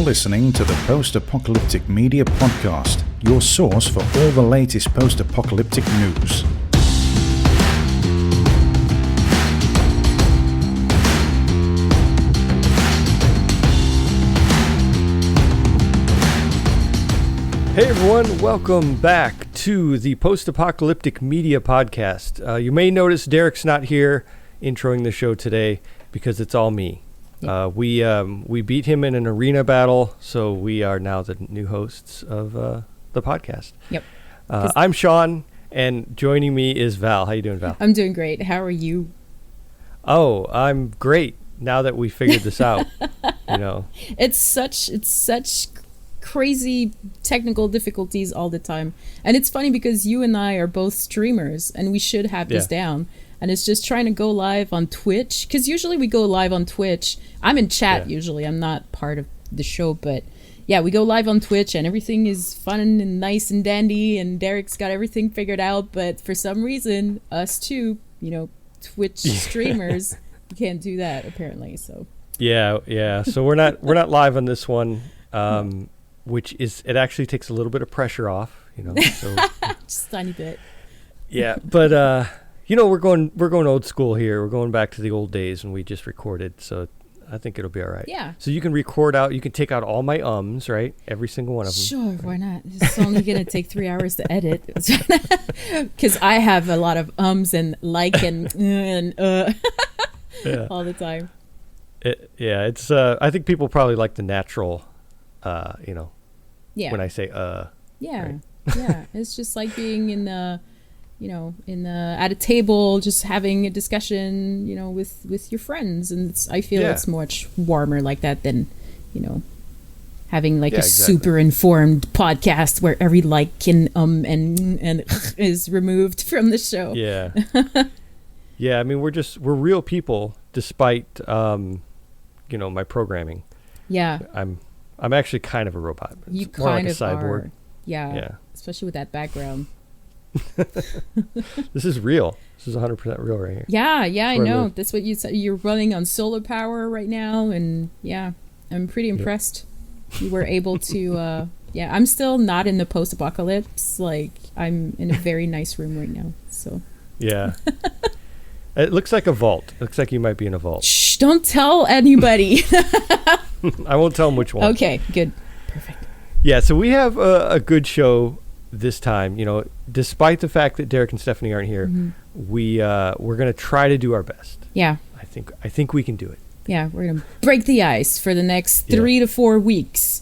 listening to the Post-Apocalyptic Media Podcast, your source for all the latest post-apocalyptic news. Hey everyone, welcome back to the Post-Apocalyptic Media Podcast. You may notice Derek's not here introing the show today because it's all me. Yep. We beat him in an arena battle, so we are now the new hosts of the podcast. Yep. I'm Shawn, and joining me is Val. How you doing, Val? I'm doing great. How are you? Oh, I'm great now that we figured this out. You know, it's such crazy technical difficulties all the time, and it's funny because you and I are both streamers, and we should have this down. And it's just trying to go live on Twitch, because usually we go live on Twitch. I'm in chat usually. I'm not part of the show, but yeah, we go live on Twitch and everything is fun and nice and dandy, and Derek's got everything figured out. But for some reason, us two, Twitch streamers, we can't do that apparently. So yeah. So we're not live on this one, which is, it actually takes a little bit of pressure off, So just a tiny bit. Yeah, but we're going old school here. We're going back to the old days when we just recorded, so I think it'll be all right. Yeah. So you can take out all my right? Every single one of them. Sure, why not? It's only going to take 3 hours to edit. Because I have a lot of ums and and all the time. It's I think people probably like the natural, when I say Yeah, right? Yeah. It's just like being in at a table, just having a discussion, with your friends, and I feel it's much warmer like that than, having like a super informed podcast where every and is removed from the show. Yeah, yeah. I mean, we're real people, despite my programming. Yeah, I'm actually kind of a robot. You it's more kind like a of cyborg. are. Yeah, especially with that background. This is real. This is 100% real right here. Yeah, I know. That's what you said. You're running on solar power right now, and I'm pretty impressed. You were able to. I'm still not in the post-apocalypse. Like, I'm in a very nice room right now. So. Yeah. It looks like a vault. It looks like you might be in a vault. Shh! Don't tell anybody. I won't tell them which one. Okay. Good. Perfect. Yeah. So we have a good show this time. Despite the fact that Derek and Stephanie aren't here, we're gonna try to do our best. Yeah, I think we can do it. Yeah, we're gonna break the ice for the next 3 to 4 weeks.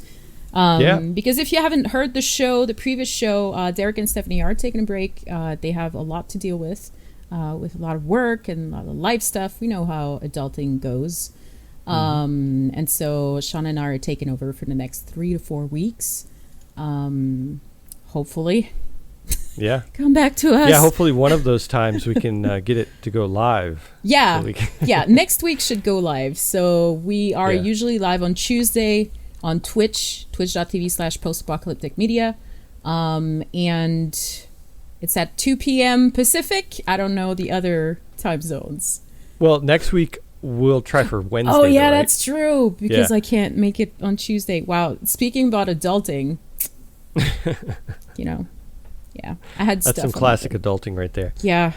Because if you haven't heard the previous show, Derek and Stephanie are taking a break. They have a lot to deal with a lot of work and a lot of life stuff. We know how adulting goes. And so Shawn and I are taking over for the next 3 to 4 weeks. Hopefully. Yeah. Come back to us. Yeah, hopefully one of those times we can get it to go live. Yeah. So next week should go live. So we are usually live on Tuesday on Twitch, twitch.tv/postapocalypticmedia. And it's at 2 p.m. Pacific. I don't know the other time zones. Well, next week we'll try for Wednesday. Oh, yeah, right? that's true. Because I can't make it on Tuesday. Wow. Speaking about adulting, I had stuff. That's some classic adulting right there. Yeah.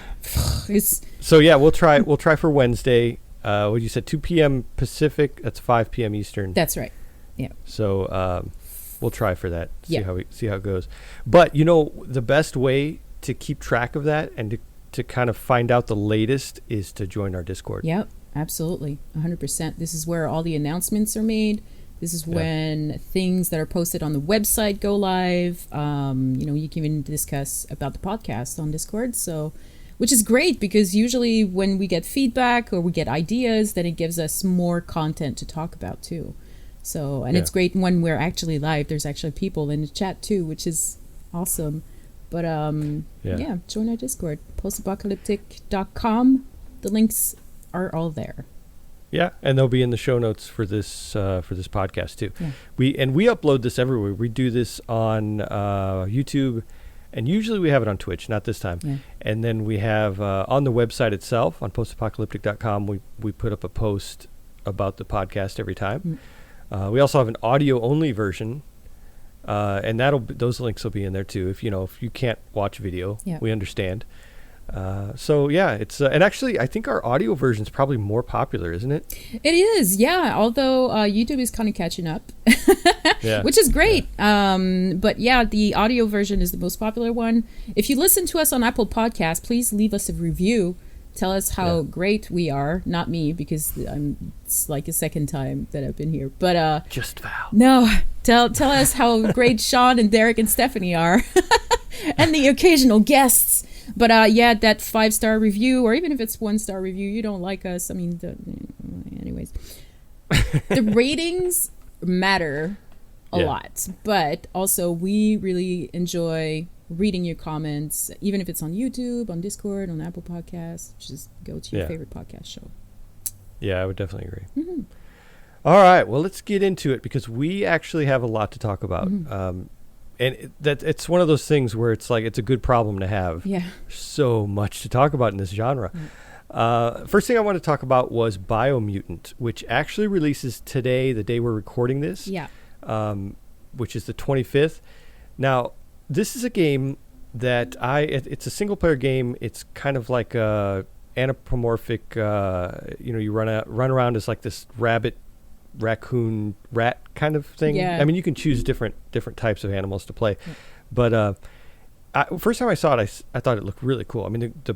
So we'll try for Wednesday. What you said, 2 p.m. Pacific. That's 5 p.m. Eastern. That's right. Yeah. So we'll try for that. See how it goes. But the best way to keep track of that and to kind of find out the latest is to join our Discord. Yep. Absolutely. 100%. This is where all the announcements are made. This is when things that are posted on the website go live. You can even discuss about the podcast on Discord. So, which is great because usually when we get feedback or we get ideas, then it gives us more content to talk about too. So, and it's great when we're actually live. There's actually people in the chat too, which is awesome. But join our Discord, postapocalyptic.com. The links are all there. Yeah, and they'll be in the show notes for this podcast too. Yeah. We upload this everywhere. We do this on YouTube, and usually we have it on Twitch. Not this time. Yeah. And then we have on the website itself on postapocalyptic.com. We put up a post about the podcast every time. We also have an audio-only version, and those links will be in there too. If you can't watch video, we understand. So yeah, it's and actually I think our audio version is probably more popular, isn't it? It is, yeah. Although YouTube is kind of catching up, which is great. Yeah. But yeah, the audio version is the most popular one. If you listen to us on Apple Podcasts, please leave us a review. Tell us how great we are. Not me, because it's like a second time that I've been here. But just Val. No, tell us how great Shawn and Derek and Stephanie are, and the occasional guests. But that 5-star review, or even if it's 1-star review, you don't like us. I mean, anyways, the ratings matter a lot. But also, we really enjoy reading your comments, even if it's on YouTube, on Discord, on Apple Podcasts. Just go to your favorite podcast show. Yeah, I would definitely agree. Mm-hmm. All right, well, let's get into it, because we actually have a lot to talk about. Mm-hmm. And it's one of those things where it's like, it's a good problem to have. Yeah. So much to talk about in this genre. Mm. First thing I want to talk about was Biomutant, which actually releases today, the day we're recording this. Yeah. Which is the 25th. Now, this is a game that it's a single player game. It's kind of like a anthropomorphic, you run around as like this raccoon rat kind of thing. Yeah. I mean, you can choose different types of animals to play. Yeah. But first time I saw it, I thought it looked really cool. I mean, the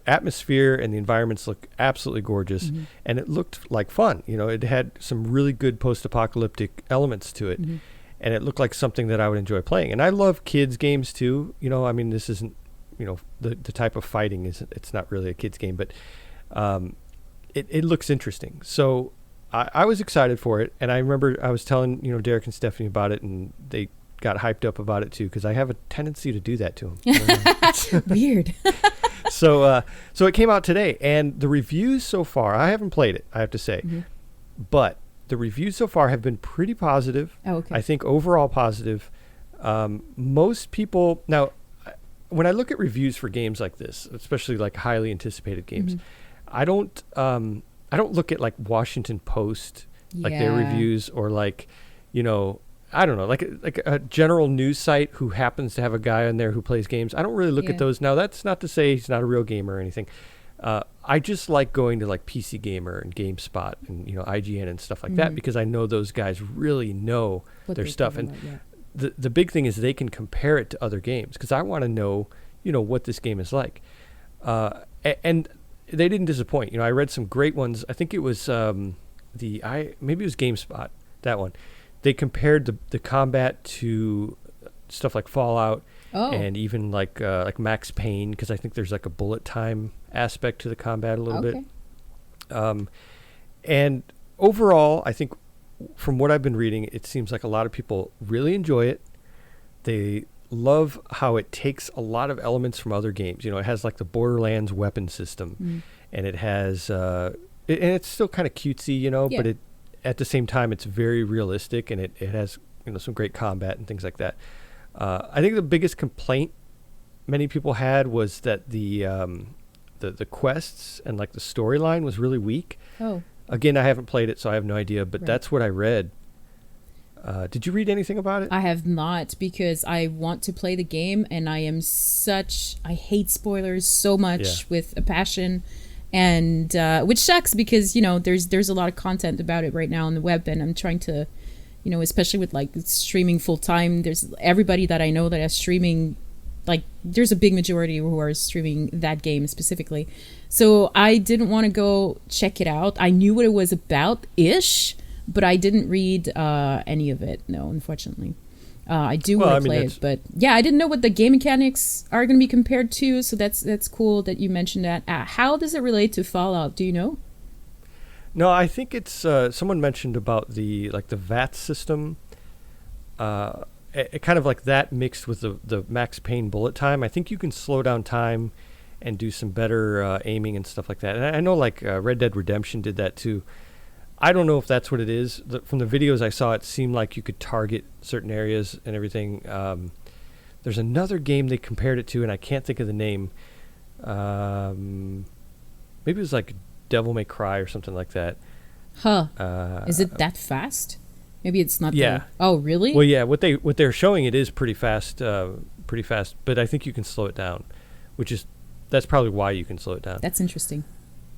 atmosphere and the environments look absolutely gorgeous, mm-hmm. and it looked like fun. It had some really good post-apocalyptic elements to it, mm-hmm. and it looked like something that I would enjoy playing. And I love kids games too. I mean, this isn't, the type of fighting it's not really a kids game, but it looks interesting. So I was excited for it, and I remember I was telling Derek and Stephanie about it, and they got hyped up about it too, because I have a tendency to do that to them. Weird. So it came out today, and the reviews so far, I haven't played it, I have to say, mm-hmm. but the reviews so far have been pretty positive. Oh, okay. I think overall positive. Most people now, when I look at reviews for games like this, especially like highly anticipated games, mm-hmm. I don't look at like Washington Post, like their reviews, or like, I don't know, like a general news site who happens to have a guy on there who plays games. I don't really look at those. Now, that's not to say he's not a real gamer or anything. I just like going to like PC Gamer and GameSpot and IGN and stuff like mm-hmm. that, because I know those guys really know their stuff. And the big thing is they can compare it to other games, because I want to know what this game is like. And they didn't disappoint. I read some great ones. I think it was maybe it was GameSpot, that one. They compared the combat to stuff like Fallout, and even like Max Payne, because I think there's like a bullet time aspect to the combat a little bit. And overall, I think from what I've been reading, it seems like a lot of people really enjoy it. They love how it takes a lot of elements from other games. It has like the Borderlands weapon system, and it has and it's still kind of cutesy, but it at the same time it's very realistic, and it has some great combat and things like that. I think the biggest complaint many people had was that the quests and like the storyline was really weak. Again, I haven't played it, so I have no idea, but that's what I read. Did you read anything about it? I have not, because I want to play the game, and I hate spoilers so much with a passion, and which sucks, because there's a lot of content about it right now on the web, and I'm trying to, especially with like streaming full time. There's everybody that I know that is streaming, like there's a big majority who are streaming that game specifically. So I didn't want to go check it out. I knew what it was about-ish, but I didn't read any of it. No, unfortunately. I do want to play it, but I didn't know what the game mechanics are going to be compared to. So that's cool that you mentioned that. How does it relate to Fallout? Do you know? No, I think it's someone mentioned about the VAT system. It kind of like that mixed with the Max Payne bullet time. I think you can slow down time and do some better aiming and stuff like that. And I know like Red Dead Redemption did that too. I don't know if that's what it is. From the videos I saw, it seemed like you could target certain areas and everything. There's another game they compared it to, and I can't think of the name. Maybe it was like Devil May Cry or something like that. Is it that fast? Maybe it's not. Yeah. Oh, really? Well, yeah. What they're showing, it is pretty fast. But I think you can slow it down, that's probably why you can slow it down. That's interesting.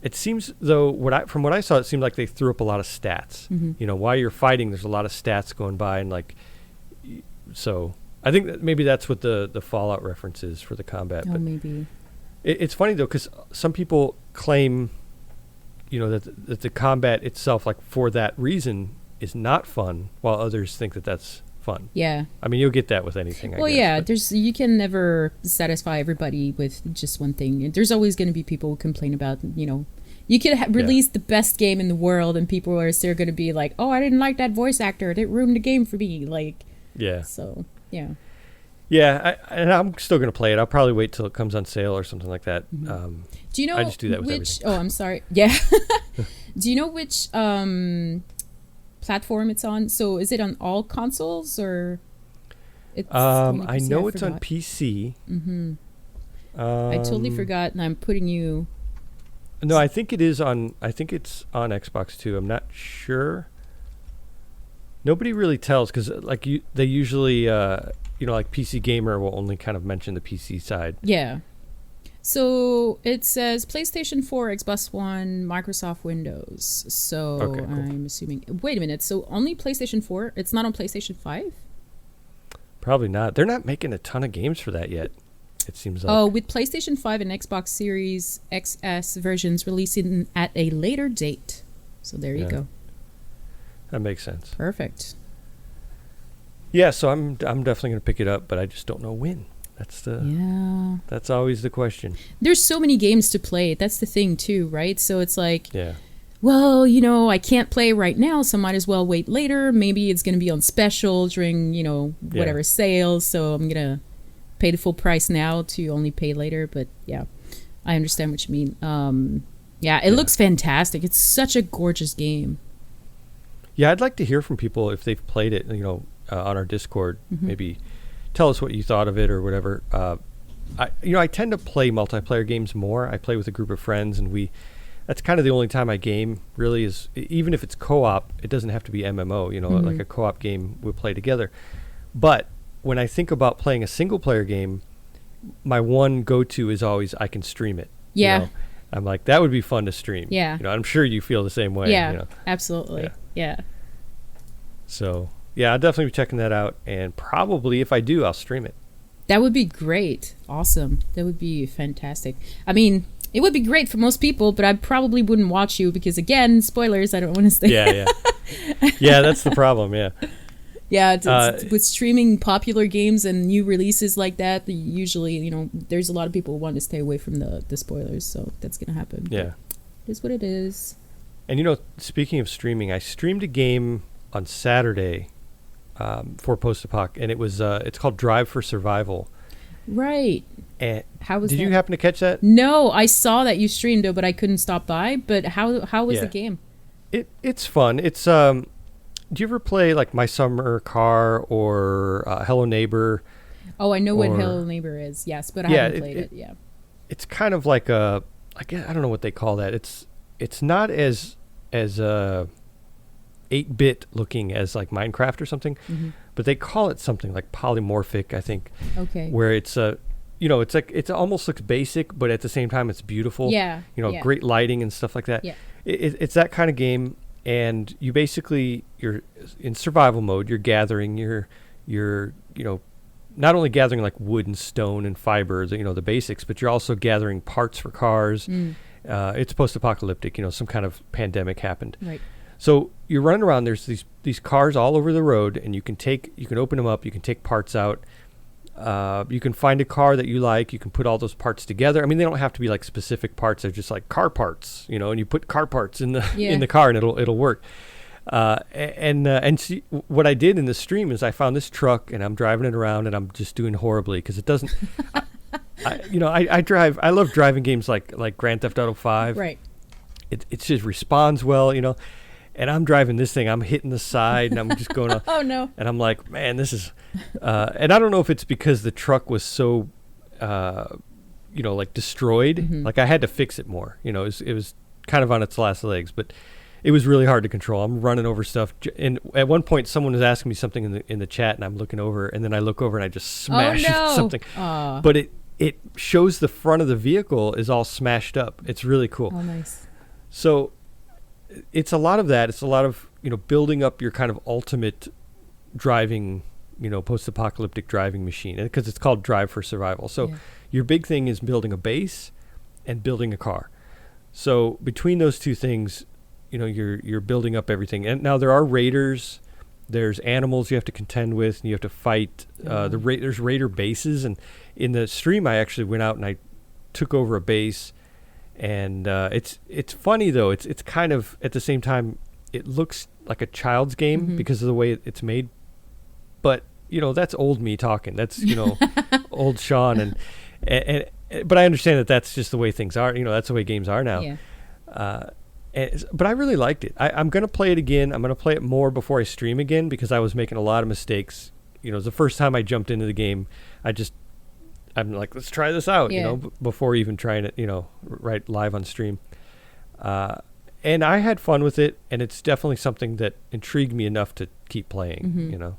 It seems though, from what I saw, it seemed like they threw up a lot of stats. Mm-hmm. While you're fighting, there's a lot of stats going by, and so I think that maybe that's what the Fallout reference is for the combat. Oh, but maybe. it's funny though, because some people claim, that the combat itself, like for that reason, is not fun, while others think that that's fun. Yeah. I mean, you'll get that with anything. Well, you can never satisfy everybody with just one thing. There's always going to be people who complain about, you could release the best game in the world, and people are still going to be like, "Oh, I didn't like that voice actor. It ruined the game for me." Yeah. So yeah. Yeah, and I'm still going to play it. I'll probably wait till it comes on sale or something like that. Mm-hmm. Do you know? I just do that with which? everything. Oh, I'm sorry. Yeah. Do you know which platform it's on? So is it on all consoles or? It's I know it's on PC. Mm-hmm. I totally forgot, and I'm putting you. No, I think it is on. I think it's on Xbox too. I'm not sure. Nobody really tells because, they usually, like PC Gamer will only kind of mention the PC side. Yeah. So it says PlayStation 4, Xbox One, Microsoft Windows. So okay, cool. I'm assuming. Wait a minute. So only PlayStation 4? It's not on PlayStation 5? Probably not. They're not making a ton of games for that yet. It seems like. Oh, with PlayStation 5 and Xbox Series XS versions releasing at a later date. So there you go. That makes sense. Perfect. Yeah, so I'm definitely going to pick it up, but I just don't know when. That's always the question. There's so many games to play. That's the thing too, right? So it's like, yeah. Well, I can't play right now, so might as well wait later. Maybe it's going to be on special during, whatever sales. So I'm going to pay the full price now to only pay later. But yeah, I understand what you mean. It looks fantastic. It's such a gorgeous game. Yeah, I'd like to hear from people if they've played it, on our Discord. Mm-hmm. Maybe tell us what you thought of it or whatever. I tend to play multiplayer games more. I play with a group of friends, and that's kind of the only time I game, really, is even if it's co-op, it doesn't have to be MMO, like a co-op game we'll play together. But when I think about playing a single-player game, my one go-to is always I can stream it. Yeah. I'm like, that would be fun to stream. Yeah. I'm sure you feel the same way. Yeah, absolutely. Yeah. So, yeah, I'll definitely be checking that out. And probably, if I do, I'll stream it. That would be great. Awesome. That would be fantastic. I mean, it would be great for most people, but I probably wouldn't watch you because, again, spoilers, I don't want to stay. Yeah. Yeah, that's the problem, yeah. Yeah, with streaming popular games and new releases like that, usually, there's a lot of people who want to stay away from the spoilers, so that's going to happen. Yeah. It is what it is. And, speaking of streaming, I streamed a game on Saturday for Post-Apoc, and it was it's called Drive for Survival. Right. And how was did that? you happen to catch that? No, I saw that you streamed it, but I couldn't stop by. But how was the game? It's fun. It's do you ever play like My Summer Car or Hello Neighbor? Oh, I know what Hello Neighbor is. Yes, but I haven't played it. Yeah. It's kind of like I don't know what they call that. It's not as 8-bit looking as like Minecraft or something, but they call it something like polymorphic, I think. Okay. Where it's it's like it almost looks basic, but at the same time it's beautiful. Yeah. Great lighting and stuff like that. Yeah. It's that kind of game, and you're in survival mode. You're gathering you're not only gathering like wood and stone and fiber, the basics, but you're also gathering parts for cars. It's post-apocalyptic, some kind of pandemic happened. Right. So you're running around. There's these cars all over the road, and you can open them up. You can take parts out. You can find a car that you like. You can put all those parts together. I mean, they don't have to be like specific parts. They're just like car parts, and you put car parts in the car, and it'll work. And see, what I did in the stream is I found this truck, and I'm driving it around, and I'm just doing horribly because it doesn't. I love driving games like Grand Theft Auto 5. Right. It just responds well, And I'm driving this thing. I'm hitting the side, and I'm just going. Oh no! And I'm like, man, this is. And I don't know if it's because the truck was so, like destroyed. Like I had to fix it more. It was kind of on its last legs. But it was really hard to control. I'm running over stuff, and at one point, someone was asking me something in the chat, and I'm looking over, and then I look over and I just smash something. But it shows the front of the vehicle is all smashed up. It's really cool. Oh, nice. So it's a lot of that. It's a lot of, building up your kind of ultimate driving, post-apocalyptic driving machine, because it's called Drive for Survival. So your big thing is building a base and building a car. So between those two things, you're building up everything. And now there are raiders, there's animals you have to contend with, and you have to fight. There's raider bases, and in the stream I actually went out and I took over a base, and it's funny though. It's kind of at the same time it looks like a child's game because of the way it's made, but that's old me talking. That's old Shawn, and but I understand that that's just the way things are. That's the way games are now. Yeah. But I really liked it. I'm going to play it again. I'm going to play it more before I stream again because I was making a lot of mistakes. It was the first time I jumped into the game. I'm like, let's try this out, before even trying it, right live on stream. And I had fun with it, and it's definitely something that intrigued me enough to keep playing,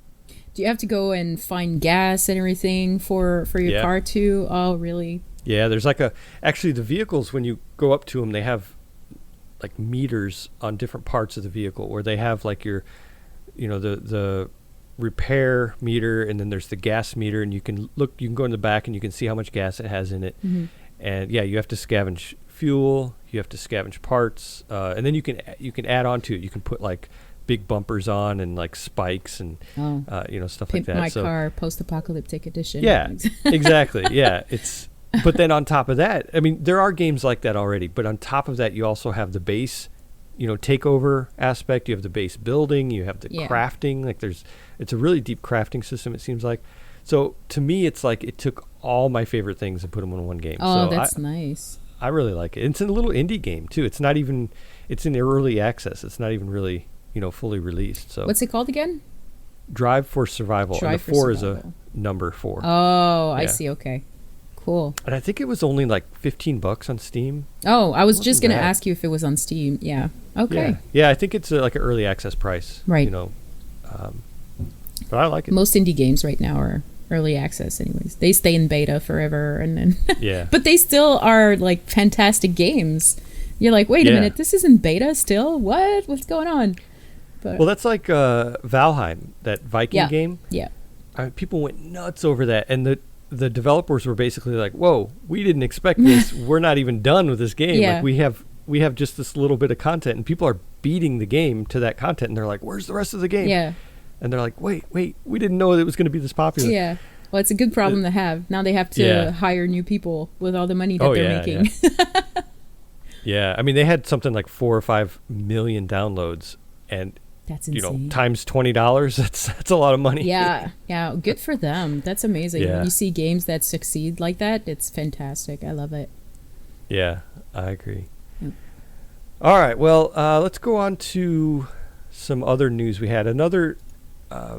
Do you have to go and find gas and everything for your car too? Oh, really? Yeah, there's actually the vehicles, when you go up to them, they have like meters on different parts of the vehicle where they have like your, the repair meter, and then there's the gas meter, and you can go in the back and you can see how much gas it has in it. And you have to scavenge fuel, you have to scavenge parts, and then you can add on to it. You can put like big bumpers on and like spikes and stuff Pimp like that. My car post-apocalyptic edition. Yeah, exactly. Yeah, but then on top of that, I mean, there are games like that already, but on top of that, you also have the base, takeover aspect. You have the base building, you have the crafting. Like it's a really deep crafting system, it seems like. So to me, it's like it took all my favorite things and put them in one game. Oh, so that's nice. I really like it. It's a little indie game too. It's in early access. It's not even really, fully released. So what's it called again? Drive for Survival. And the 4 is a number 4. Oh, I see. Okay. Cool. And I think it was only like $15 on Steam. Oh, I was just going to ask you if it was on Steam. Yeah. Okay. Yeah, I think it's like an early access price. Right. But I like it. Most indie games right now are early access anyways. They stay in beta forever, and then but they still are like fantastic games. You're like, wait a minute, this is in beta still? What's going on? But, well, that's like Valheim, that Viking game. Yeah. People went nuts over that, and the developers were basically like, whoa, we didn't expect this. We're not even done with this game. Like we have just this little bit of content, and people are beating the game to that content, and they're like, where's the rest of the game? Yeah. And they're like, wait, we didn't know it was going to be this popular. Yeah. Well, it's a good problem to have. Now they have to hire new people with all the money that they're making. Yeah. I mean, they had something like 4 or 5 million downloads, and that's insane. Times $20, that's a lot of money. Yeah. Yeah. Good for them. That's amazing. Yeah. When you see games that succeed like that, it's fantastic. I love it. Yeah, I agree. Yep. All right. Well, let's go on to some other news. We had another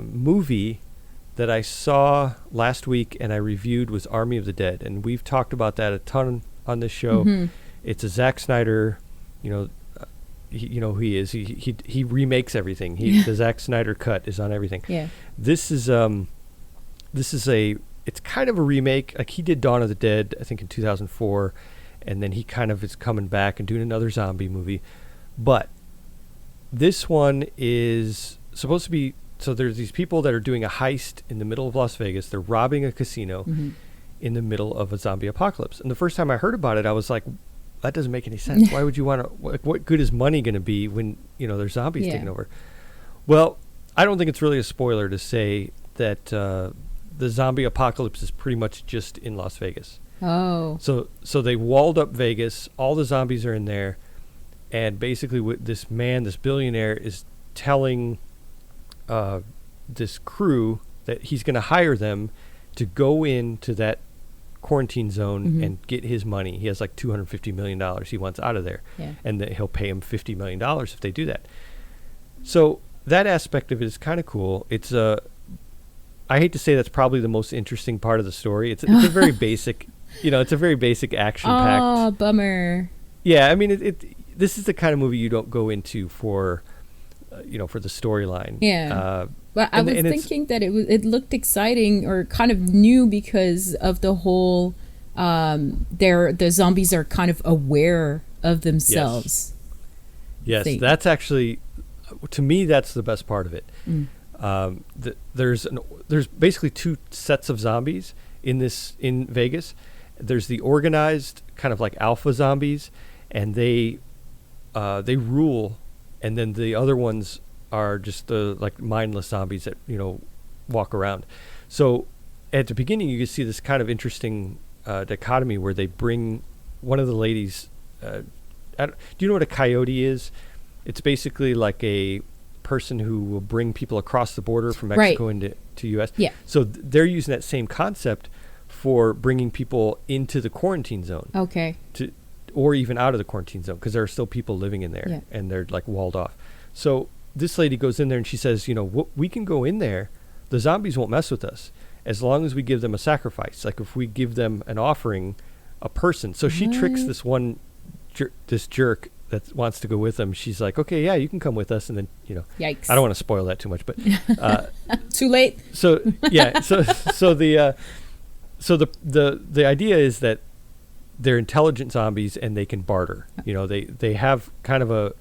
movie that I saw last week and I reviewed was Army of the Dead, and we've talked about that a ton on this show. It's a Zack Snyder, who he is. He remakes everything. The Zack Snyder cut is on everything. Yeah. This is it's kind of a remake. Like, he did Dawn of the Dead, I think, in 2004, and then he kind of is coming back and doing another zombie movie. But this one is supposed to be, so there's these people that are doing a heist in the middle of Las Vegas. They're robbing a casino in the middle of a zombie apocalypse. And the first time I heard about it, I was like, that doesn't make any sense. Why would you want to, what good is money going to be when, there's zombies taking over? Well, I don't think it's really a spoiler to say that the zombie apocalypse is pretty much just in Las Vegas. Oh. So they walled up Vegas. All the zombies are in there. And basically this billionaire is telling this crew that he's going to hire them to go into that quarantine zone and get his money. He has like $250 million he wants out of there. Yeah. And that he'll pay him $50 million if they do that. So that aspect of it is kind of cool. It's I hate to say that's probably the most interesting part of the story. It's a very basic, it's a very basic action-packed. Oh, bummer. Yeah, I mean, this is the kind of movie you don't go into for, for the storyline. Yeah. But I was thinking that it looked exciting or kind of new because of the whole, the zombies are kind of aware of themselves. Yes, that's actually, to me, that's the best part of it. There's basically two sets of zombies in Vegas. There's the organized kind of like alpha zombies, and they rule, and then the other ones are just the like mindless zombies that walk around. So at the beginning, you can see this kind of interesting dichotomy where they bring one of the ladies. Do you know what a coyote is? It's basically like a person who will bring people across the border from Mexico into U.S. Yeah. So they're using that same concept for bringing people into the quarantine zone. Okay. Or even out of the quarantine zone, because there are still people living in there, and they're like walled off. So this lady goes in there and she says, we can go in there. The zombies won't mess with us as long as we give them a sacrifice. Like if we give them an offering, a person. So she tricks this one, this jerk that wants to go with them. She's like, okay, yeah, you can come with us. And then, Yikes. I don't want to spoil that too much, but too late. So yeah, so the idea is that they're intelligent zombies and they can barter. They have kind of a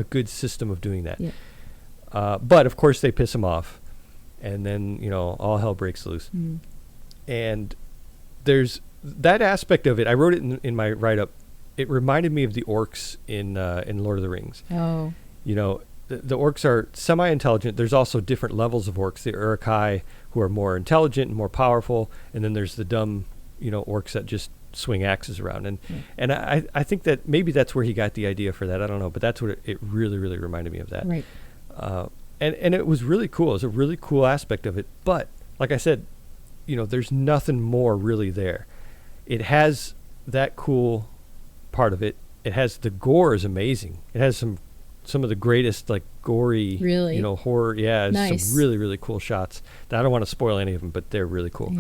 good system of doing that. Yeah. But of course they piss them off, and then all hell breaks loose. And there's that aspect of it. I wrote it in my write-up. It reminded me of the orcs in Lord of the Rings. Oh. The orcs are semi-intelligent. There's also different levels of orcs. The Uruk-hai, who are more intelligent and more powerful, and then there's the dumb, orcs that just swing axes around. And I think that maybe that's where he got the idea for that. I don't know, but that's what it really, really reminded me of that. Right. And it was really cool. It was a really cool aspect of it. But like I said, there's nothing more really there. It has that cool part of it. It has the gore is amazing. It has some of the greatest like gory, horror. Yeah, nice. Some really, really cool shots. I don't want to spoil any of them, but they're really cool.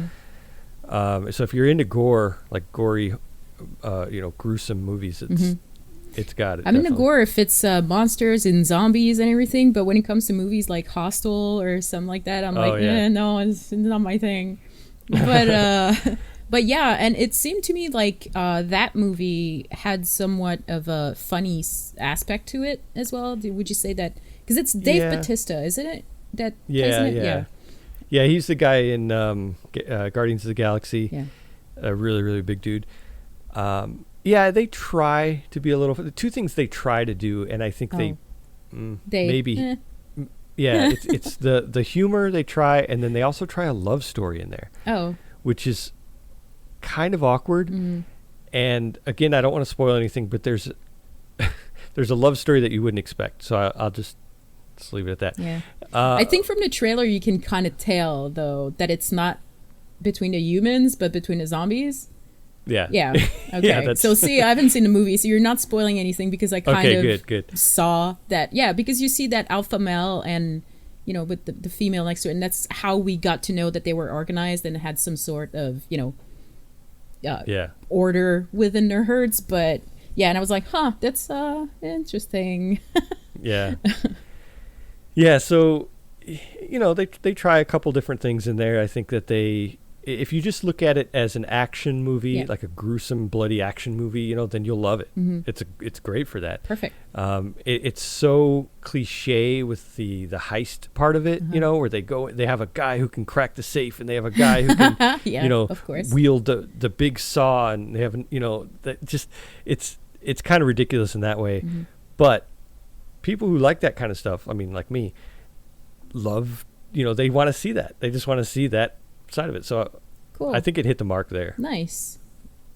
So if you're into gore, like gory, gruesome movies, it's got it. I'm into gore if it's monsters and zombies and everything, but when it comes to movies like Hostel or something like that, I'm no, it's not my thing. But but yeah, and it seemed to me like that movie had somewhat of a funny aspect to it as well. Would you say that? Because it's Dave Bautista, isn't it? That plays in it? Yeah, he's the guy in Guardians of the Galaxy. Yeah. A really, really big dude. They try to be a little... The two things they try to do, and I think maybe... Yeah, it's the humor they try, and then they also try a love story in there. Oh. Which is kind of awkward. And again, I don't want to spoil anything, but there's a love story that you wouldn't expect. So I'll just leave it at that. Yeah. I think from the trailer you can kind of tell though that it's not between the humans but between the zombies. Yeah. Yeah. Okay. So see, I haven't seen the movie, so you're not spoiling anything because I kind of saw that. Yeah, because you see that alpha male and with the female next to it, and that's how we got to know that they were organized and had some sort of order within their herds. But yeah, and I was like, that's interesting. Yeah. Yeah, so they try a couple different things in there. I think that if you just look at it as an action movie, like a gruesome, bloody action movie, then you'll love it. It's great for that. Perfect. It's so cliche with the heist part of it, where they have a guy who can crack the safe, and they have a guy who can, of course, wield the big saw, and they have, that just it's kind of ridiculous in that way, but people who like that kind of stuff, I mean, like me, love, they want to see that. They just want to see that side of it. So cool. I think it hit the mark there. Nice.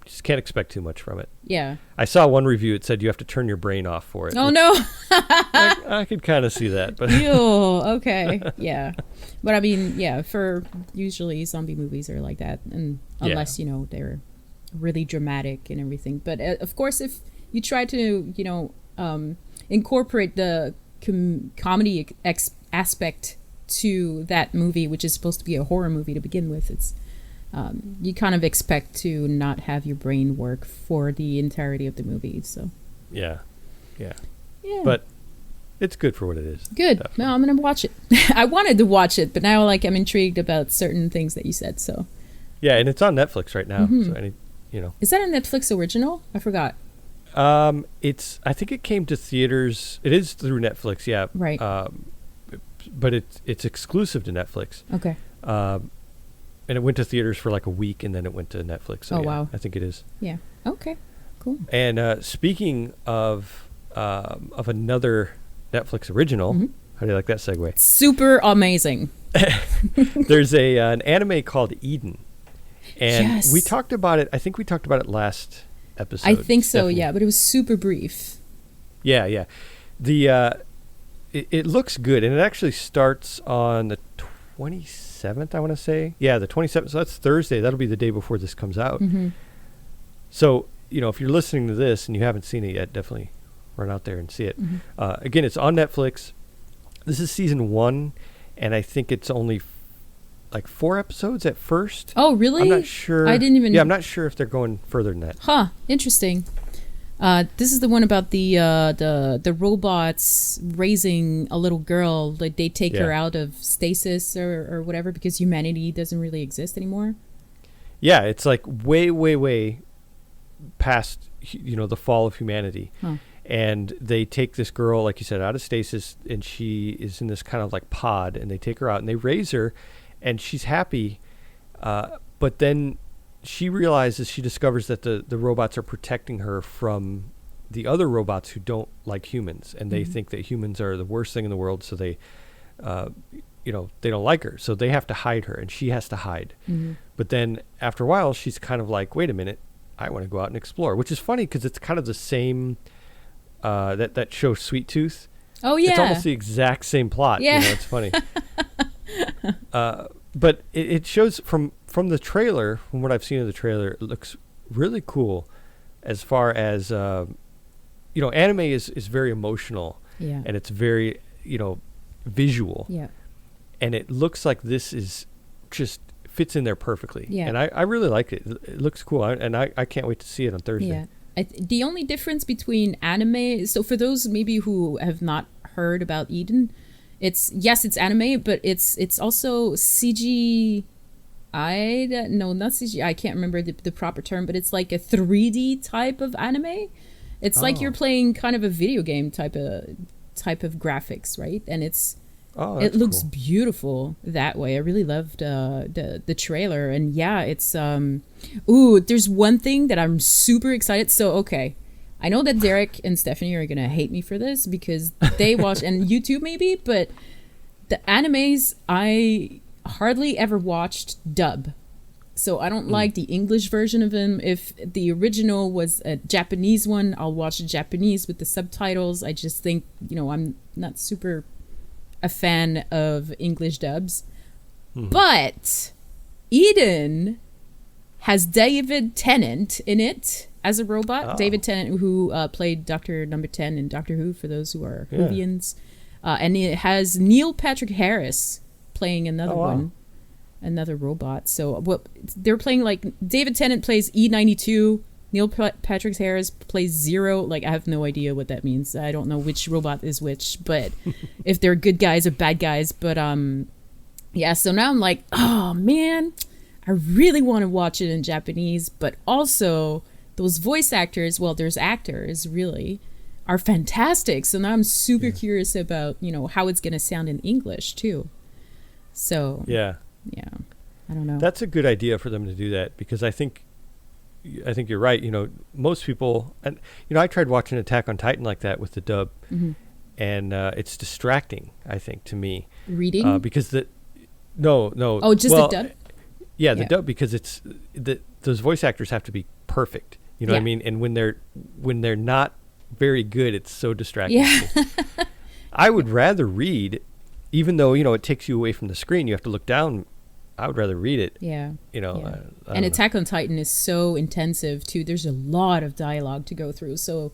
Just can't expect too much from it. Yeah. I saw one review. It said you have to turn your brain off for it. Oh, no. I could kind of see that. But ew, okay. Yeah. But I mean, for usually zombie movies are like that. And unless, they're really dramatic and everything. But of course, if you try to, incorporate the comedy aspect to that movie, which is supposed to be a horror movie to begin with, it's you kind of expect to not have your brain work for the entirety of the movie. So yeah, Yeah. Yeah. But it's good for what it is. Good. Definitely. No, I'm gonna watch it. I wanted to watch it, but now I'm intrigued about certain things that you said. So. Yeah, and it's on Netflix right now. Mm-hmm. So Is that a Netflix original? I forgot. I think it came to theaters. It is through Netflix, yeah. Right. But it's exclusive to Netflix. Okay. And it went to theaters for like a week, and then it went to Netflix. So Wow. I think it is. Yeah. Okay. Cool. And speaking of another Netflix original, how do you like that segue? Super amazing. There's an anime called Eden, and Yes. we talked about it. I think we talked about it last episode. I think so. Stephanie. Yeah, but it was super brief. Yeah. It looks good, and it actually starts on the 27th, I want to say. Yeah, the 27th. So that's Thursday. That'll be the day before this comes out. Mm-hmm. So, if you're listening to this and you haven't seen it yet, definitely run out there and see it. Mm-hmm. Again, it's on Netflix. This is season 1, and I think it's only like 4 episodes at first. Oh, really? I'm not sure. I didn't even. Yeah, I'm not sure if they're going further than that. Huh. Interesting. This is the one about the robots raising a little girl. Like they take her out of stasis or whatever because humanity doesn't really exist anymore. Yeah, it's like way past the fall of humanity. Huh. And they take this girl, like you said, out of stasis, and she is in this kind of like pod, and they take her out and they raise her, and she's happy, but then she discovers that the robots are protecting her from the other robots who don't like humans, and they think that humans are the worst thing in the world, so they they don't like her, so they have to hide her, and she has to hide. But then after a while she's kind of like, wait a minute, I want to go out and explore, which is funny because it's kind of the same that show Sweet Tooth. Oh yeah, it's almost the exact same plot. Yeah. It's funny. But it shows from the trailer, from what I've seen of the trailer, it looks really cool as far as anime is very emotional. Yeah. And it's very visual. Yeah. And it looks like this is just fits in there perfectly. Yeah. And I really like it. It looks cool. I can't wait to see it on Thursday. Yeah. The only difference between anime, so for those maybe who have not heard about Eden, it's anime, but it's also CGI. No, not CGI. I can't remember the proper term, but it's like a 3D type of anime. It's like you're playing kind of a video game type of graphics, right? And it looks cool. Beautiful that way. I really loved the trailer, and yeah, it's there's one thing that I'm super excited. So okay, I know that Derek and Stephanie are gonna hate me for this because they watch and YouTube maybe, but the animes I hardly ever watched dub. So I don't like the English version of them. If the original was a Japanese one, I'll watch the Japanese with the subtitles. I just think, I'm not super a fan of English dubs. But Eden has David Tennant in it as a robot. David Tennant, who played Dr. Number 10 in Doctor Who, for those who are Whovians. And it has Neil Patrick Harris playing another one, another robot. So what they're playing, like David Tennant plays E92, Neil Patrick Harris plays Zero. Like I have no idea what that means. I don't know which robot is which, but if they're good guys or bad guys. But yeah. So now I'm like, oh man, I really want to watch it in Japanese, but also those voice actors. Well, there's actors really are fantastic. So now I'm super curious about how it's gonna sound in English too. So yeah, I don't know. That's a good idea for them to do that, because I think you're right. Most people, and I tried watching Attack on Titan like that with the dub, and it's distracting, I think, to me. Reading because no. Oh, just the dub. Yeah, the dub, because it's those voice actors have to be perfect. You know what I mean? And when they're not very good, it's so distracting. Yeah. I would rather read, even though it takes you away from the screen. You have to look down. I would rather read it. Yeah. And Attack on Titan is so intensive too. There's a lot of dialogue to go through. So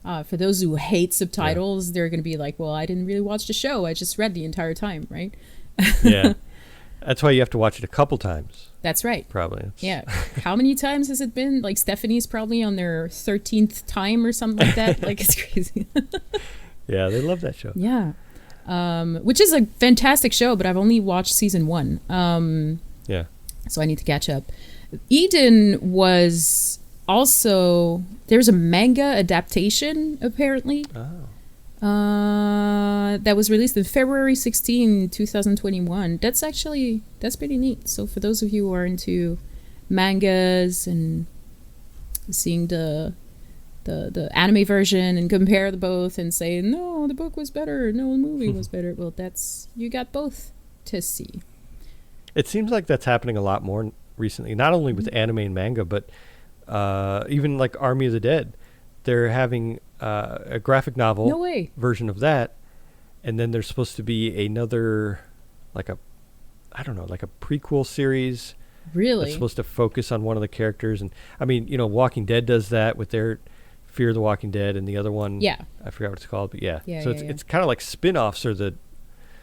for those who hate subtitles, they're going to be like, well, I didn't really watch the show. I just read the entire time, right? Yeah. That's why you have to watch it a couple times. That's right. Probably. Yeah. How many times has it been? Like Stephanie's probably on their 13th time or something like that. Like it's crazy. Yeah, they love that show. Yeah. Which is a fantastic show, but I've only watched season 1. Yeah. So I need to catch up. Eden was also, there's a manga adaptation apparently. Oh. That was released in February 16, 2021. That's pretty neat. So for those of you who are into mangas and seeing the anime version and compare the both and say, no, the book was better, no, the movie was better. Well, you got both to see. It seems like that's happening a lot more recently, not only with anime and manga, but even like Army of the Dead. They're having a graphic novel version of that, and then there's supposed to be another, like a prequel series. Really? That's supposed to focus on one of the characters. And I mean, Walking Dead does that with their Fear the Walking Dead, and the other one, I forgot what it's called, but it's kind of like spin-offs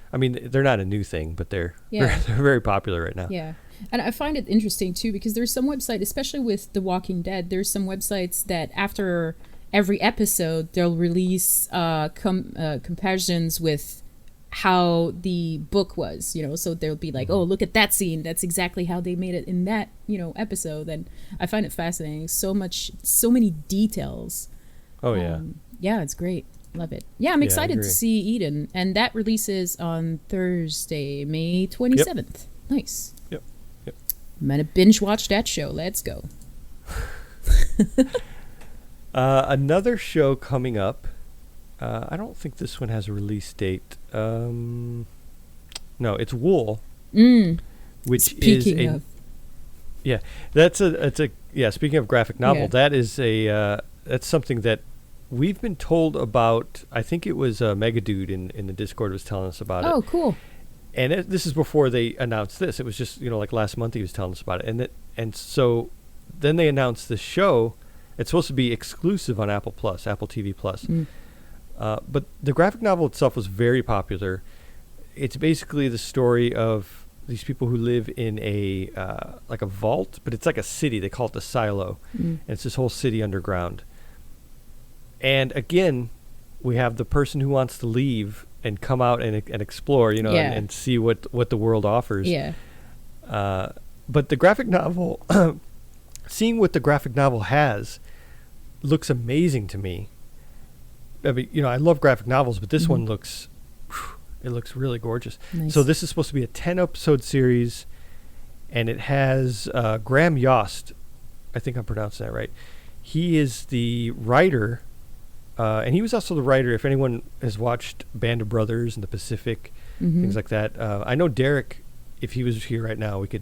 they're not a new thing, but they're very popular right now. Yeah. And I find it interesting too, because there's some website, especially with The Walking Dead, there's some websites that after every episode they'll release comparisons with how the book was, so they'll be like, oh, look at that scene, that's exactly how they made it in that episode. And I find it fascinating. So many details. Yeah, it's great. Love it. Yeah, I'm excited to see Eden, and that releases on Thursday, May 27th. Yep. Nice. Yep. I'm gonna binge watch that show. Let's go. Another show coming up. I don't think this one has a release date. No, it's Wool, which speaking is of. Yeah, speaking of graphic novel, that is that's something that we've been told about. I think it was Megadude in the Discord was telling us about it. Oh, cool. And this is before they announced this. It was just, like last month he was telling us about it. And so then they announced this show. It's supposed to be exclusive on Apple TV Plus. But the graphic novel itself was very popular. It's basically the story of these people who live in a like a vault, but it's like a city. They call it the silo. And it's this whole city underground. And again, we have the person who wants to leave and come out and explore, and see what the world offers. Yeah. But the graphic novel, seeing what the graphic novel has, looks amazing to me. I mean, I love graphic novels, but this one looks really gorgeous. Nice. So this is supposed to be a 10-episode series, and it has Graham Yost. I think I'm pronouncing that right. He is the writer. And he was also the writer, if anyone has watched Band of Brothers and The Pacific, things like that. I know Derek, if he was here right now, we could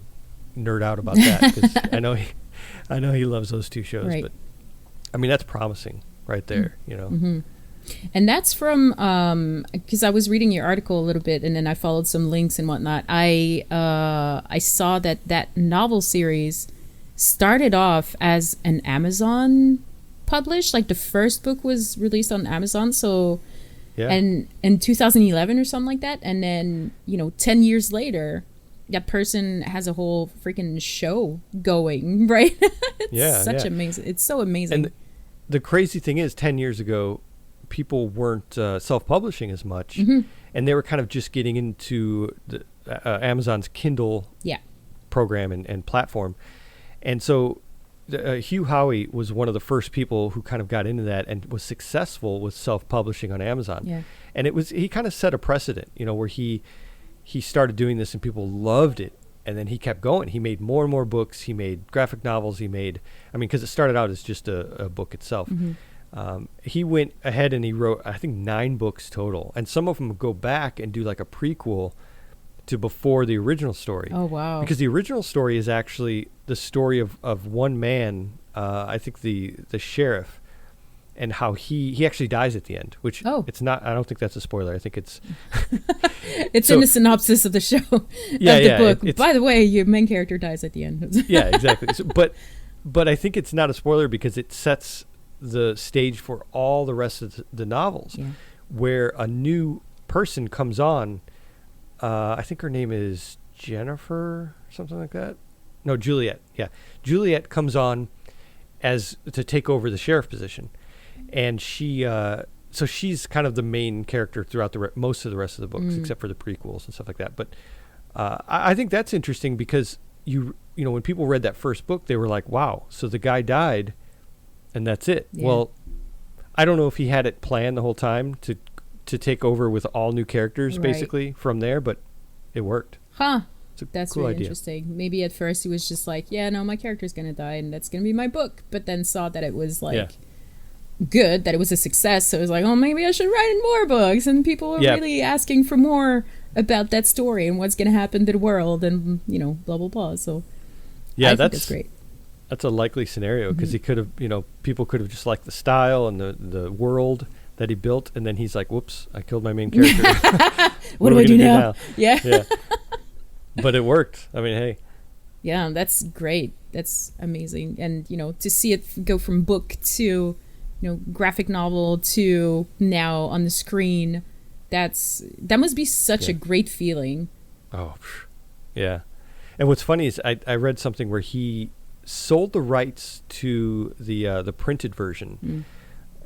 nerd out about that, because I know he loves those two shows. Right. But I mean, that's promising right there, And that's from, because I was reading your article a little bit, and then I followed some links and whatnot. I saw that novel series started off as an Amazon published, like the first book was released on Amazon, and in 2011 or something like that, and then 10 years later that person has a whole freaking show going, right? It's amazing. It's so amazing. And the crazy thing is, 10 years ago people weren't self-publishing as much, and they were kind of just getting into the Amazon's Kindle program and platform. And so Hugh Howey was one of the first people who kind of got into that and was successful with self-publishing on Amazon. Yeah. And he kind of set a precedent, where he started doing this and people loved it. And then he kept going. He made more and more books. He made graphic novels. Because it started out as just a book itself. He went ahead and he wrote, I think, 9 books total. And some of them go back and do like a prequel to before the original story. Oh, wow. Because the original story is actually the story of one man, I think the sheriff, and how he actually dies at the end, which it's not, I don't think that's a spoiler. I think it's... it's in the synopsis of the show, of the book. By the way, your main character dies at the end. Yeah, exactly. So, but I think it's not a spoiler because it sets the stage for all the rest of the novels, where a new person comes on. I think her name is Jennifer, something like that. No, Juliet. Yeah, Juliet comes on as to take over the sheriff position, and so she's kind of the main character throughout most of the rest of the books, except for the prequels and stuff like that. But I think that's interesting because you know when people read that first book, they were like, "Wow, so the guy died, and that's it." Yeah. Well, I don't know if he had it planned the whole time to take over with all new characters basically from there, but it worked. Huh. That's cool, really interesting. Maybe at first he was just like, yeah, no, my character's going to die and that's going to be my book. But then saw that it was like good, that it was a success. So it was like, oh, maybe I should write in more books. And people were really asking for more about that story and what's going to happen to the world and, you know, blah, blah, blah. So I think that's great. That's a likely scenario because he could have, you know, people could have just liked the style and the world that he built. And then he's like, whoops, I killed my main character. what do I do now? Yeah. But it worked. I mean, hey. Yeah, that's great. That's amazing. And, you know, to see it go from book to, you know, graphic novel to now on the screen, that must be such a great feeling. Oh, yeah. And what's funny is I read something where he sold the rights to the printed version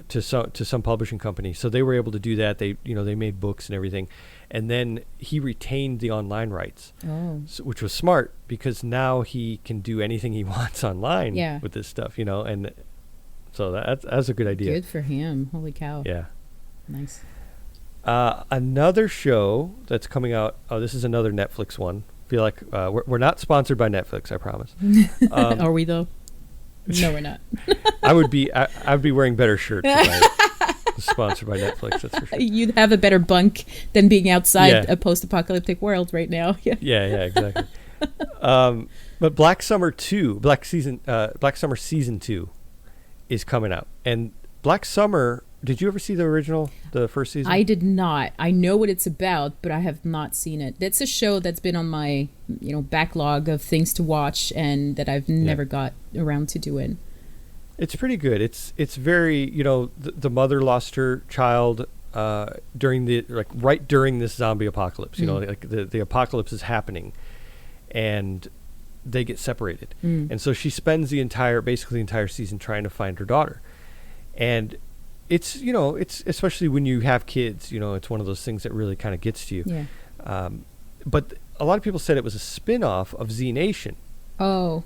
to some publishing company. So they were able to do that. They made books and everything. And then he retained the online rights, which was smart because now he can do anything he wants online with this stuff, you know. And so that's a good idea. Good for him. Holy cow. Yeah. Nice. Another show that's coming out. Oh, this is another Netflix one. I feel like we're not sponsored by Netflix, I promise. Are we though? No, we're not. I would be wearing better shirts if I was sponsored by Netflix, that's for sure. You'd have a better bunk than being outside a post-apocalyptic world right now. Yeah, exactly. But Black Summer Season 2 is coming out. And Black Summer, did you ever see the first season? I did not. I know what it's about, but I have not seen it. That's a show that's been on my, you know, backlog of things to watch and that I've never got around to doing. It's pretty good. It's very, you know, the mother lost her child during this zombie apocalypse. You know, like the apocalypse is happening, and they get separated, and so she spends the entire season trying to find her daughter, and it's, you know, it's especially when you have kids, you know, it's one of those things that really kind of gets to you. Yeah. But a lot of people said it was a spin-off of Z Nation. Oh.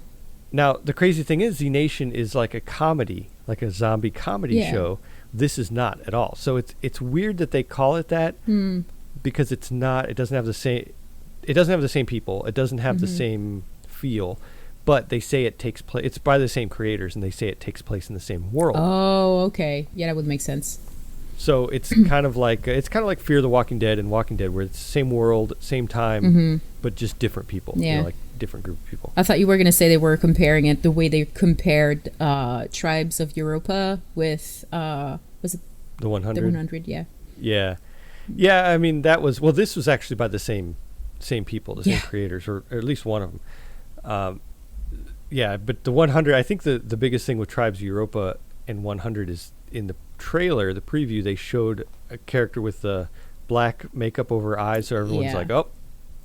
Now, the crazy thing is, Z Nation is like a comedy, like a zombie comedy show. This is not at all. So it's weird that they call it that because it's not. It doesn't have the same. It doesn't have the same people. It doesn't have the same feel. But they say it takes place. It's by the same creators, and they say it takes place in the same world. Oh, okay. Yeah, that would make sense. So it's kind of like Fear the Walking Dead and Walking Dead, where it's the same world, same time, but just different people. Yeah. You know, like different group of people. I thought you were going to say they were comparing it the way they compared Tribes of Europa with was it the 100? The 100, yeah. Yeah. I mean, this was actually by the same people, the same creators, or at least one of them. But the 100, I think the biggest thing with Tribes of Europa and 100 is in the trailer, the preview, they showed a character with the black makeup over her eyes, so everyone's like, oh,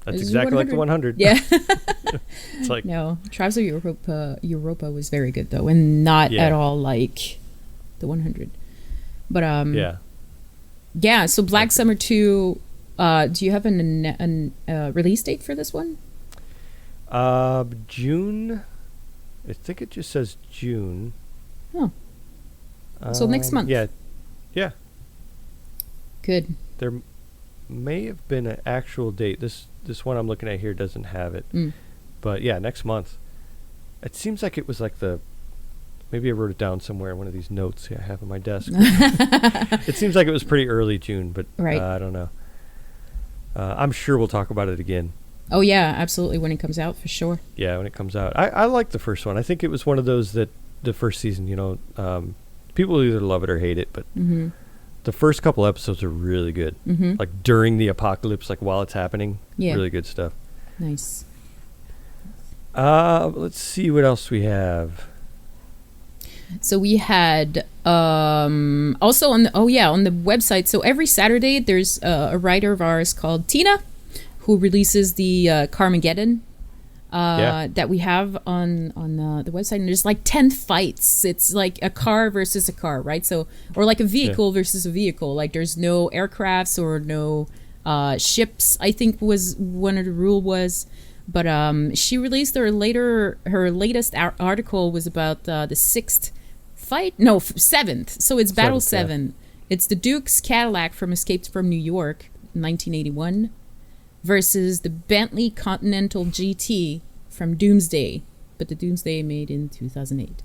that's exactly like the 100. Yeah. It's like, no, Tribes of Europa was very good though, and not at all like the 100. But so Black Summer 2, do you have an release date for this one? June. I think it just says June. Oh. So next month. Yeah. Good. There may have been an actual date. This one I'm looking at here doesn't have it. But yeah, next month. It seems like it was like maybe I wrote it down somewhere in one of these notes I have on my desk. It seems like it was pretty early June, but I don't know. I'm sure we'll talk about it again. Oh yeah, absolutely, when it comes out, for sure. Yeah, when it comes out. I like the first one. I think it was one of those that the first season, you know, people either love it or hate it, but the first couple episodes are really good. Like during the apocalypse, like while it's happening, really good stuff. Nice. Let's see what else we have. So we had also on the website. So every Saturday there's a writer of ours called Tina, who releases the Car-megeddon that we have on the website, and there's like 10 fights. It's like a car versus a car, right? So, or like a vehicle versus a vehicle. Like there's no aircrafts or no ships, I think was one of the rule was. But she released her latest article was about the seventh. So it's Battle 7. It's the Duke's Cadillac from Escape from New York, 1981, versus the Bentley Continental GT from Doomsday, but the Doomsday made in 2008.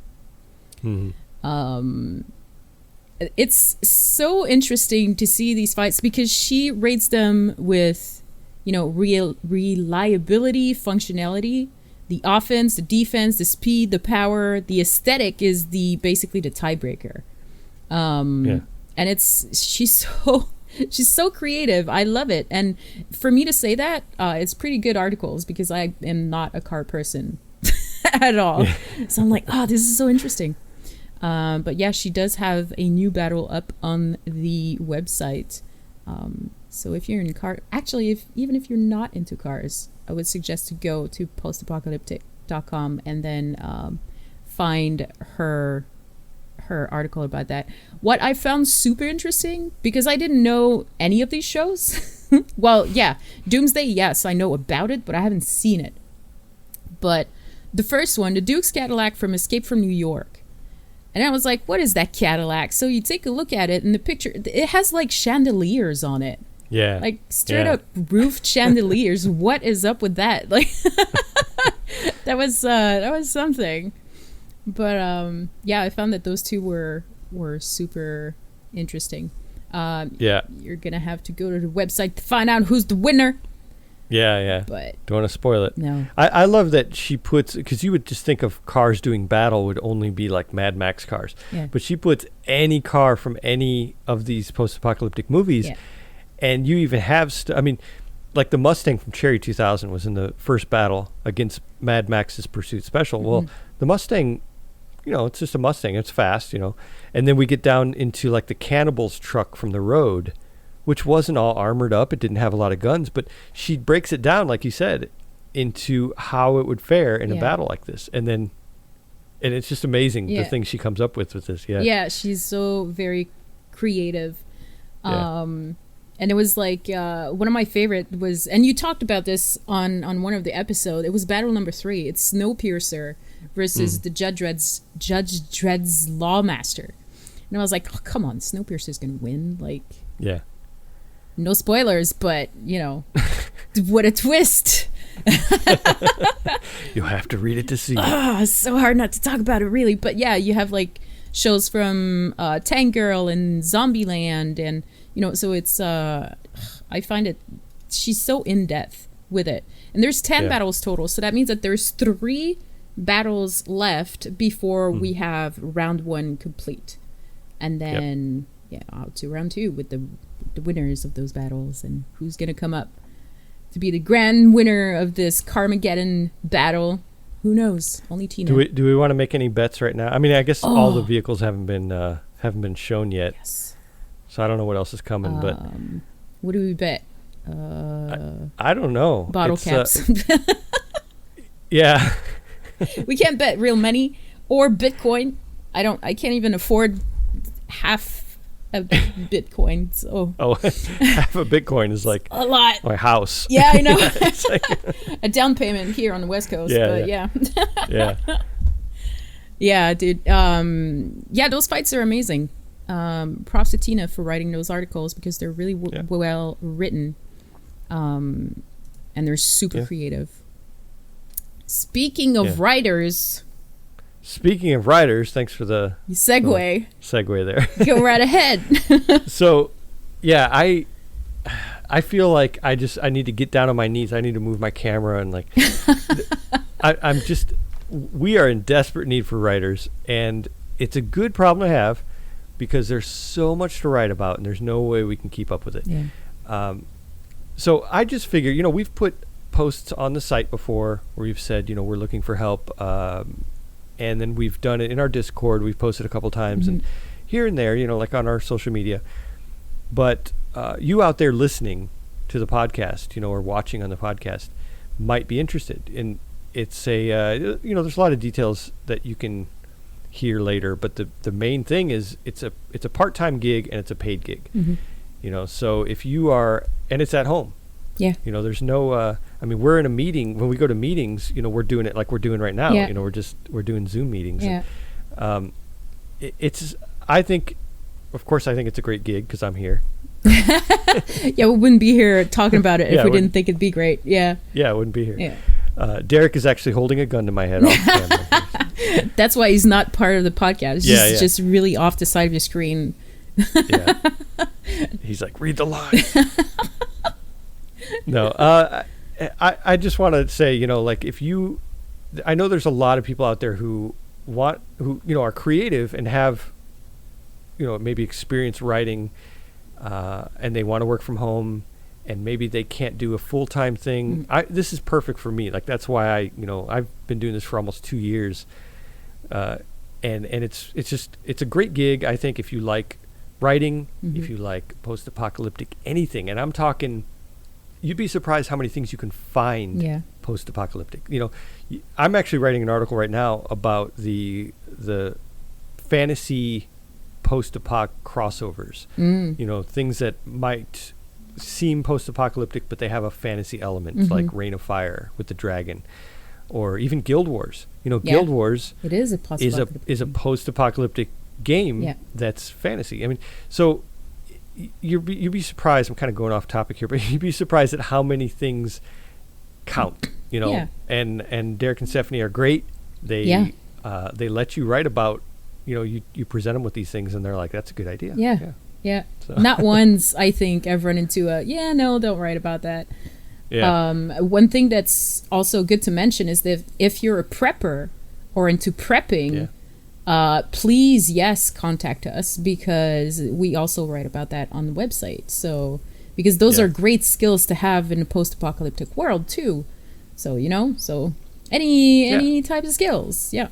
It's so interesting to see these fights because she rates them with, real reliability, functionality, the offense, the defense, the speed, the power. The aesthetic is basically the tiebreaker. And she's so creative. I love it. And for me to say that, it's pretty good articles because I am not a car person at all. So I'm like, this is so interesting. But yeah, she does have a new battle up on the website. So if you're in car, actually, even if you're not into cars, I would suggest to go to post-apocalyptic.com and then find her article about that. What I found super interesting, because I didn't know any of these shows. Well, yeah, Doomsday, yes, I know about it, but I haven't seen it. But the first one, the Duke's Cadillac from Escape from New York. And I was like, what is that Cadillac? So you take a look at it, and the picture, it has like chandeliers on it. Yeah. Like straight up roofed chandeliers. What is up with that? Like that was something. But I found that those two were super interesting. You're gonna have to go to the website to find out who's the winner. Yeah. But don't want to spoil it. No. I love that she puts, because you would just think of cars doing battle would only be like Mad Max cars. Yeah. But she puts any car from any of these post-apocalyptic movies. Yeah. And you even have, like the Mustang from Cherry 2000 was in the first battle against Mad Max's Pursuit Special. Mm-hmm. Well, the Mustang, it's just a Mustang. It's fast, And then we get down into like the Cannibal's truck from The Road, which wasn't all armored up. It didn't have a lot of guns, but she breaks it down, like you said, into how it would fare in a battle like this. And it's just amazing the things she comes up with this. Yeah. Yeah, she's so very creative. And it was like one of my favorite was, and you talked about this on one of the episodes. It was battle number 3. It's Snowpiercer versus the Judge Dredd's Lawmaster. And I was like, oh, come on, Snowpiercer's gonna win. Like, no spoilers, but what a twist. You'll have to read it to see. It's so hard not to talk about it, really. But yeah, you have like shows from Tank Girl and Zombieland, and so it's I find it, she's so in depth with it. And there's 10 battles total, so that means that there's 3 battles left before we have round 1 complete, and then out to round 2 with the winners of those battles and who's gonna come up to be the grand winner of this Car-megeddon battle. Who knows? Only Tina. Do we want to make any bets right now? I mean, I guess all the vehicles haven't been shown yet. Yes. So I don't know what else is coming, but what do we bet? I don't know. Bottle caps. Yeah. We can't bet real money or Bitcoin. I can't even afford half a Bitcoin. So half a Bitcoin is like a lot. My house. Yeah, I know. It's like a down payment here on the West Coast. Yeah. Yeah, dude. Those fights are amazing. Props to Tina for writing those articles because they're really well written, and they're super creative. Speaking of writers, thanks for the segue there. Go right ahead. So, I feel like I need to get down on my knees. I need to move my camera and like, we are in desperate need for writers, and it's a good problem to have, because there's so much to write about and there's no way we can keep up with it. Yeah. So I just figure, we've put posts on the site before where we've said, we're looking for help. And then we've done it in our Discord. We've posted a couple times and here and there, like on our social media. But you out there listening, to the podcast, or watching on the podcast, might be interested. And it's a there's a lot of details that you can hear later, but the main thing is it's a part-time gig and it's a paid gig. So if you are, and it's at home. Yeah. There's no we're in a meeting. When we go to meetings, we're doing it like we're doing right now. Yeah. We're doing Zoom meetings. Yeah. And, I think it's a great gig because I'm here. Yeah, we wouldn't be here talking about it if we didn't think it'd be great. Yeah. Yeah, I wouldn't be here. Yeah. Derek is actually holding a gun to my head off camera. That's why he's not part of the podcast. He's just really off the side of your screen. Yeah. He's like, read the lines. No, I just want to say, I know there's a lot of people out there who are creative and have, maybe experience writing, and they want to work from home, and maybe they can't do a full-time thing. This is perfect for me. Like, that's why I've been doing this for almost 2 years. And it's a great gig, I think, if you like writing, if you like post-apocalyptic anything. And I'm talking, you'd be surprised how many things you can find post-apocalyptic. I'm actually writing an article right now about the fantasy post-apoc crossovers. Things that might seem post-apocalyptic, but they have a fantasy element, like Reign of Fire with the dragon, or even Guild Wars. Guild Wars it is a post-apocalyptic game that's fantasy. So you'd be surprised. I'm kind of going off topic here, but you'd be surprised at how many things count. And Derek and Stephanie are great. They let you write about. You present them with these things, and they're like, "That's a good idea." Yeah. So. Not once, I think, I've run into don't write about that. Yeah. One thing that's also good to mention is that if you're a prepper or into prepping, please, contact us, because we also write about that on the website. So, because those are great skills to have in a post-apocalyptic world too. So, any type of skills. Yeah.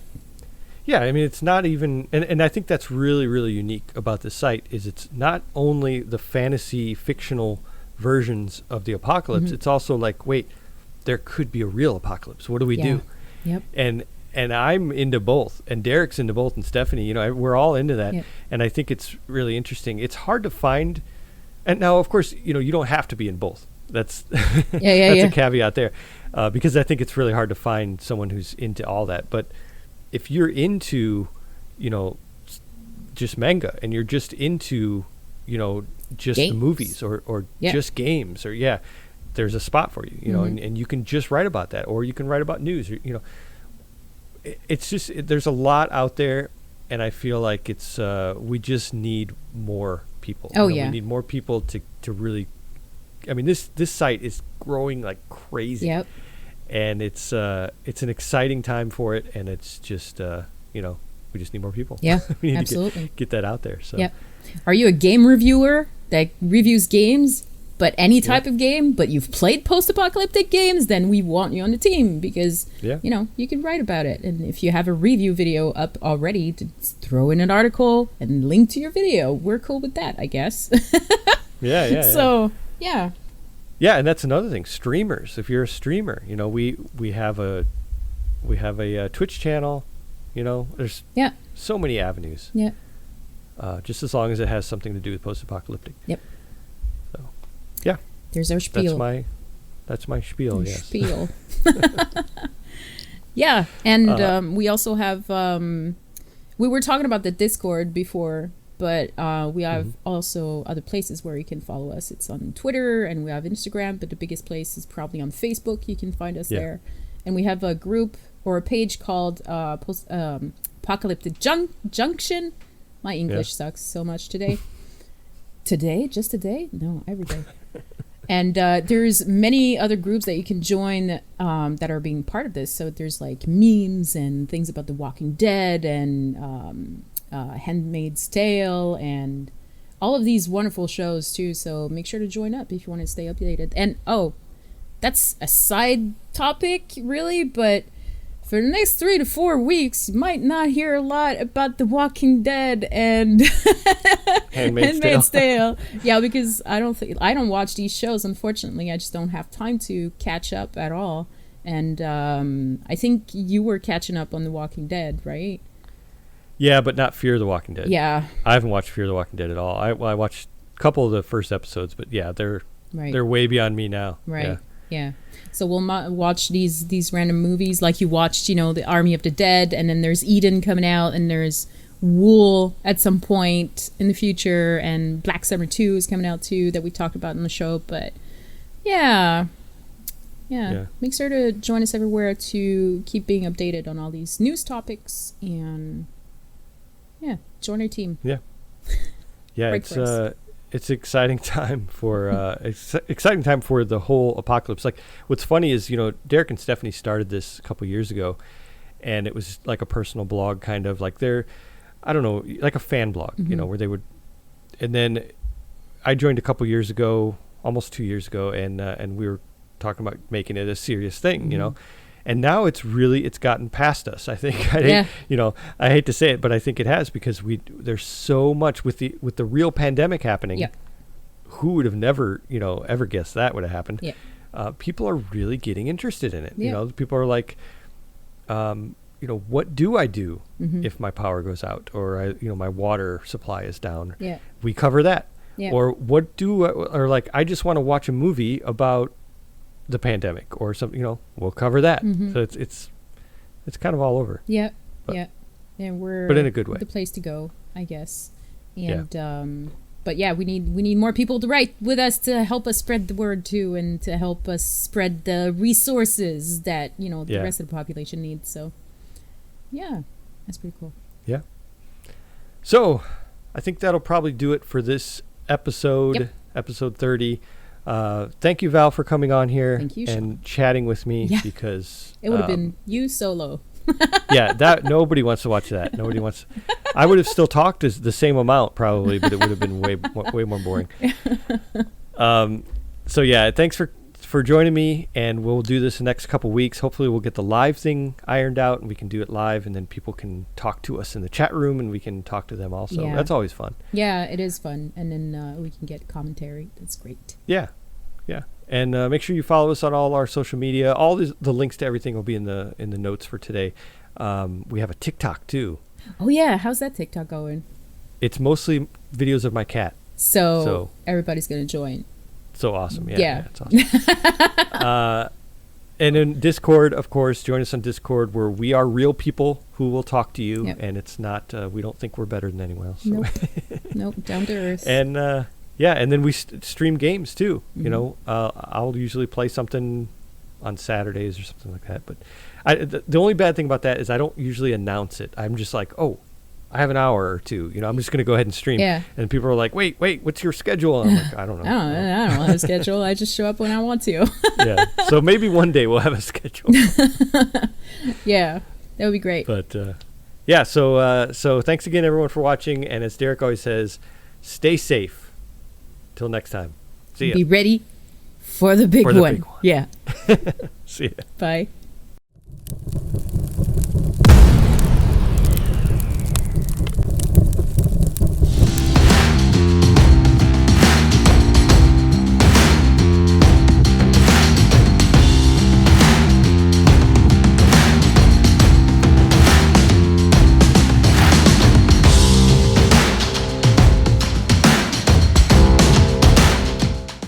Yeah, it's not even, and I think that's really, really unique about this site, is it's not only the fantasy fictional versions of the apocalypse, it's also like, wait, there could be a real apocalypse. What do we do? Yep. And I'm into both, and Derek's into both, and Stephanie, we're all into that. Yep. And I think it's really interesting. It's hard to find, and now, of course, you don't have to be in both. That's that's a caveat there, because I think it's really hard to find someone who's into all that. But if you're into, just manga, and you're just into, just games. The movies or just games, or there's a spot for you, and you can just write about that, or you can write about news, or, it's just, there's a lot out there, and I feel like it's, we just need more people. We need more people to really, this site is growing like crazy. Yep. And it's an exciting time for it, and it's just we just need more people. Yeah, we need absolutely. to get that out there. So, Are you a game reviewer that reviews games, but any type of game, but you've played post-apocalyptic games? Then we want you on the team, because you can write about it. And if you have a review video up already, to throw in an article and link to your video. We're cool with that, I guess. So yeah, and that's another thing. Streamers. If you're a streamer, we have a Twitch channel. There's so many avenues. Yeah. Just as long as it has something to do with post-apocalyptic. Yep. So, yeah. There's our spiel. That's my spiel. Yes. Spiel. Yeah, and we also have. We were talking about the Discord before. But we have also other places where you can follow us. It's on Twitter, and we have Instagram, but the biggest place is probably on Facebook. You can find us there. And we have a group or a page called Post-Apocalyptic Junction. My English sucks so much today. Today? Just today? No, every day. And there's many other groups that you can join that are being part of this. So there's like memes and things about The Walking Dead and... Handmaid's Tale, and all of these wonderful shows too. So make sure to join up if you want to stay updated. And that's a side topic, really, but for the next 3 to 4 weeks, you might not hear a lot about The Walking Dead and Handmaid's Tale. Yeah, because I don't watch these shows. Unfortunately, I just don't have time to catch up at all. And I think you were catching up on The Walking Dead, right? Yeah, but not Fear the Walking Dead. Yeah. I haven't watched Fear the Walking Dead at all. I watched a couple of the first episodes, but yeah, they're way beyond me now. Right. Yeah. So we'll watch these random movies like you watched, the Army of the Dead, and then there's Eden coming out, and there's Wool at some point in the future, and Black Summer 2 is coming out too that we talked about in the show. But yeah. Make sure to join us everywhere to keep being updated on all these news topics, and join our team. Yeah, it's exciting time for exciting time for the whole apocalypse. Like, what's funny is Derek and Stephanie started this a couple years ago, and it was like a personal blog, kind of like I don't know, like a fan blog, where they would, and then I joined a couple years ago, almost 2 years ago, and we were talking about making it a serious thing, and now it's gotten past us. I think I hate to say it, but I think it has, because there's so much with the real pandemic happening. Yeah. Who would have never ever guessed that would have happened? Yeah. People are really getting interested in it. Yeah. People are like, what do I do if my power goes out, or my water supply is down? Yeah. We cover that. Yeah. Or I just want to watch a movie about the pandemic or something, we'll cover that. So it's kind of all over. Yeah. But We're in a good way. The place to go, I guess. And but yeah, we need more people to write with us to help us spread the word too, and to help us spread the resources that the rest of the population needs. So yeah, that's pretty cool. Yeah. So I think that'll probably do it for this episode. Episode 30. Thank you, Val, for coming on here. Thank you, Shawn. And chatting with me, because it would have been you solo. that nobody wants to watch that. Nobody wants. I would have still talked the same amount probably, but it would have been way more boring. So yeah, thanks for joining me, and we'll do this the next couple weeks. Hopefully we'll get the live thing ironed out, and we can do it live, and then people can talk to us in the chat room, and we can talk to them also. That's always fun. Yeah, it is fun, and then we can get commentary. That's great. Yeah. And make sure you follow us on all our social media. All the links to everything will be in the notes for today. We have a TikTok too. Oh yeah, how's that TikTok going? It's mostly videos of my cat. So everybody's gonna join. So awesome. Yeah. It's awesome. And in Discord, of course, join us on Discord, where we are real people who will talk to you. And it's not, we don't think we're better than anyone else. So. Nope, down to earth. And and then we stream games too. I'll usually play something on Saturdays or something like that. But the only bad thing about that is I don't usually announce it. I'm just like, I have an hour or two. I'm just going to go ahead and stream. Yeah. And people are like, wait, what's your schedule? And I'm like, I don't know. I don't have a schedule. I just show up when I want to. Yeah. So maybe one day we'll have a schedule. Yeah, that would be great. But so thanks again, everyone, for watching. And as Derek always says, stay safe. Till next time. See ya. Be ready for the big one. Big one. Yeah. See ya. Bye.